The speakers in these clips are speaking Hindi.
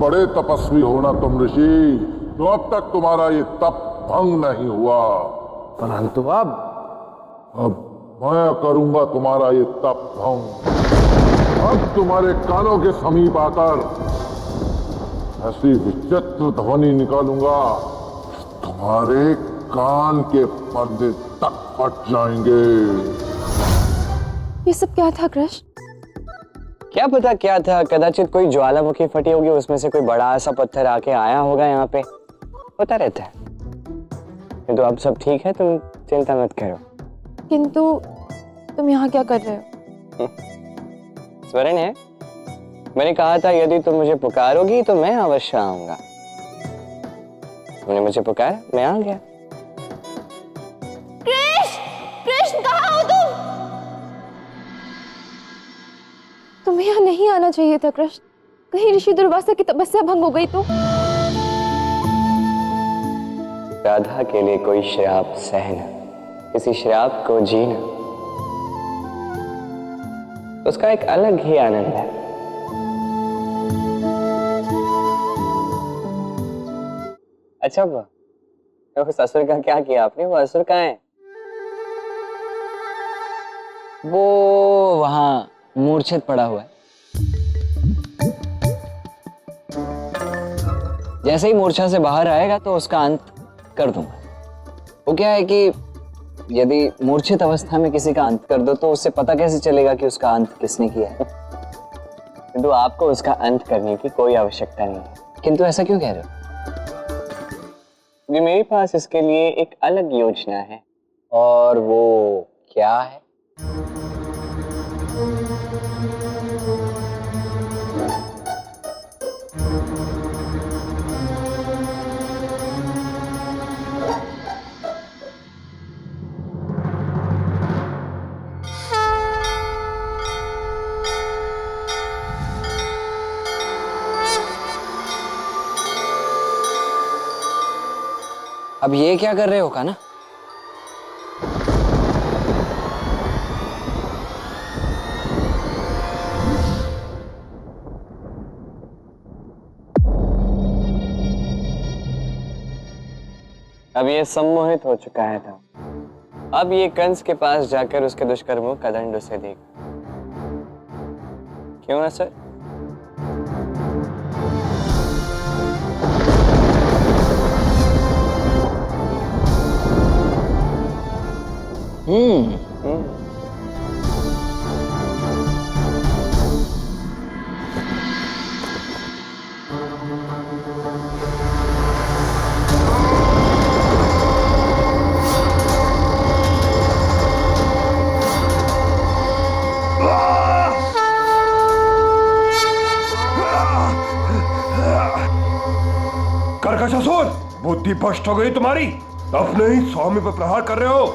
बड़े तपस्वी हो ना तुम ऋषि, तो अब तक तुम्हारा ये तप भंग नहीं हुआ। परंतु अब मैं करूंगा तुम्हारा ये तप भंग। अब तुम्हारे कानों के समीप आकर ऐसी विचित्र ध्वनि निकालूंगा, तुम्हारे कान के पर्दे तक फट जाएंगे। ये सब क्या था कृष्ण? क्या पता क्या था, कदाचित कोई ज्वालामुखी फटी होगी, उसमें से कोई बड़ा सा पत्थर आके आया होगा यहाँ पे, होता रहता है। किंतु अब सब ठीक है, तुम चिंता मत करो। किंतु तुम यहाँ क्या कर रहे हो? स्वर्ण है, मैंने कहा था यदि तुम मुझे पुकारोगी तो मैं अवश्य आऊंगा। तुमने मुझे पुकारा, मैं आ गया। कृष्ण कहाँ हो तुम? तुम्हें यहाँ नहीं आना चाहिए था कृष्ण। कहीं ऋषि दुर्वासा की तपस्या भंग हो गई तो? राधा के लिए कोई श्राप सहना, किसी श्राप को जीना, उसका एक अलग ही आनंद है। अच्छा वो ससुर का क्या किया आपने? वो असुर कहाँ है? वो वहां मूर्छित पड़ा हुआ है। जैसे ही मूर्छा से बाहर आएगा तो उसका अंत कर दूंगा। वो क्या है कि यदि मूर्छित अवस्था में किसी का अंत कर दो तो उससे पता कैसे चलेगा कि उसका अंत किसने किया है? किंतु आपको उसका अंत करने की कोई आवश्यकता नहीं है। किंतु ऐसा क्यों कह रहे हो? मेरे पास इसके लिए एक अलग योजना है। और वो क्या है? अब ये क्या कर रहे हो कान्हा? अब ये सम्मोहित हो चुका है था। अब ये कंस के पास जाकर उसके दुष्कर्मों का दंड उसे देगा। क्यों ना सर? कर्कशासुर, बुद्धि भ्रष्ट हो गई तुम्हारी। अपने ही स्वामी पर प्रहार कर रहे हो।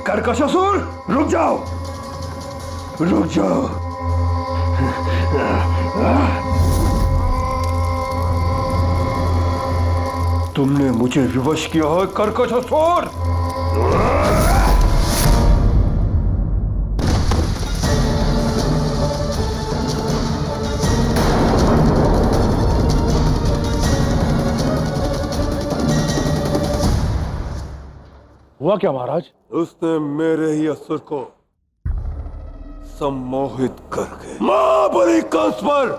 कर्कशासुर, रुक जाओ, रुक जाओ। तुमने मुझे विवश किया है कर्कशासुर। हुआ क्या महाराज? उसने मेरे ही असुर को सम्मोहित करके महाबली कंस पर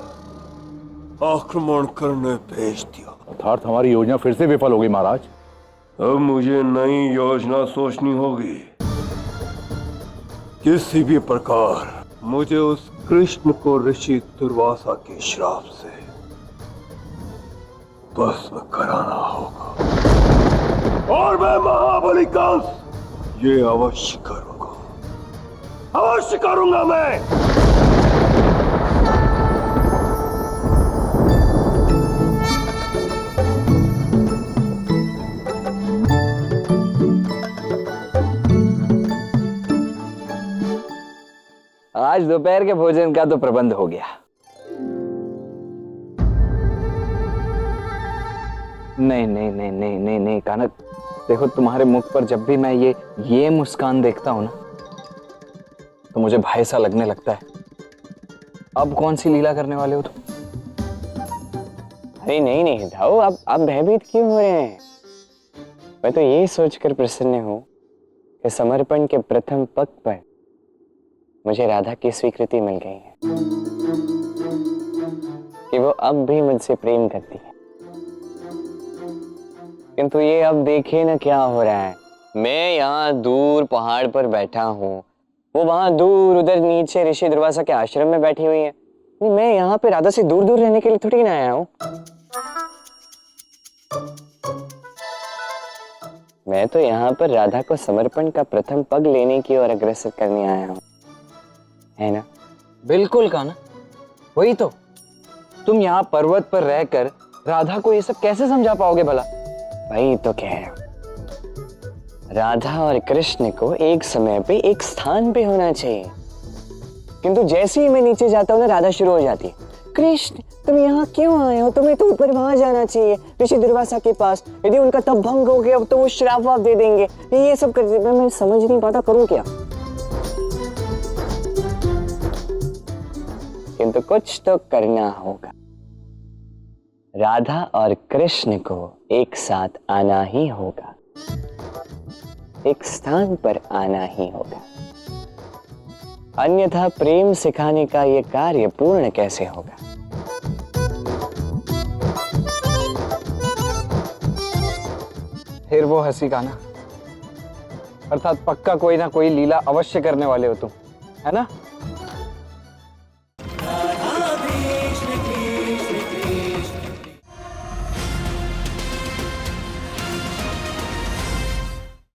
आक्रमण करने भेज दिया। अर्थात हमारी योजना फिर से विफल हो गई महाराज। अब मुझे नई योजना सोचनी होगी। किसी भी प्रकार मुझे उस कृष्ण को ऋषि दुर्वासा के श्राप से भस्म कराना होगा। और मैं महाबली कंस ये अवश्य करूंगा, अवश्य करूंगा मैं। आज दोपहर के भोजन का तो प्रबंध हो गया। नहीं नहीं नहीं नहीं नहीं नहीं कान्हा, देखो तुम्हारे मुख पर जब भी मैं ये मुस्कान देखता हूं ना, तो मुझे भय सा लगने लगता है। अब कौन सी लीला करने वाले हो तुम? अरे नहीं नहीं दाऊ, आप भयभीत क्यों हो रहे हैं? मैं तो यही सोचकर प्रसन्न हूं कि समर्पण के प्रथम पग पर मुझे राधा की स्वीकृति मिल गई है कि वो अब भी मुझसे प्रेम करती है। किंतु ये अब देखिए ना क्या हो रहा है। मैं यहाँ दूर पहाड़ पर बैठा हूँ, वो वहां दूर उधर नीचे ऋषि दुर्वासा के आश्रम में बैठी हुई है। मैं यहाँ पे राधा से दूर दूर रहने के लिए थोड़ी ना आया हूँ। मैं तो यहाँ पर राधा को समर्पण का प्रथम पग लेने की ओर अग्रसर करने आया हूँ, है ना? बिल्कुल कान्हा, वही तो। तुम यहाँ पर्वत पर रहकर राधा को ये सब कैसे समझा पाओगे भला? वही तो कह रहा हूँ, राधा और कृष्ण को एक समय पे एक स्थान पे होना चाहिए। किंतु जैसे ही मैं नीचे जाता हूँ ना, राधा शुरू हो जाती है, कृष्ण तुम यहाँ क्यों आए हो? तुम्हें तो ऊपर वहां जाना चाहिए, ऋषि दुर्वासा के पास। यदि उनका तप भंग हो गया तो वो श्राप वाप दे देंगे। ये सब करते मैं समझ नहीं पाता, करूँ क्या? किंतु कुछ तो करना होगा। राधा और कृष्ण को एक साथ आना ही होगा, एक स्थान पर आना ही होगा, अन्यथा प्रेम सिखाने का यह कार्य पूर्ण कैसे होगा? फिर वो हंसी कान्हा, अर्थात पक्का कोई ना कोई लीला अवश्य करने वाले हो तुम, है ना?